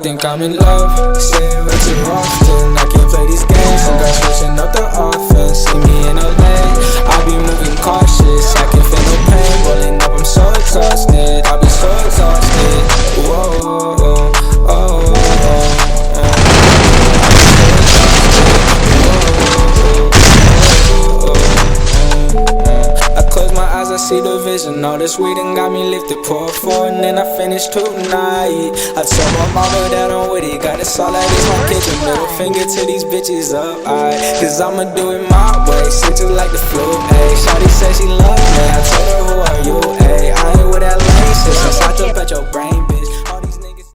think I'm in love. Say it way too often, I can't play these games. I'm got switching up the offense, see me in LA. I be moving cautious, I can feel no pain. Rolling up, I'm so exhausted, I be so exhausted. Whoa, oh, oh, oh. I see the vision, all this weed and got me lifted. Pour four and then I finish tonight. I told my mama that I'm with it, got it solid, it's my kitchen. Middle finger to these bitches up, cause I'ma do it my way, switch it like the flu, ayy.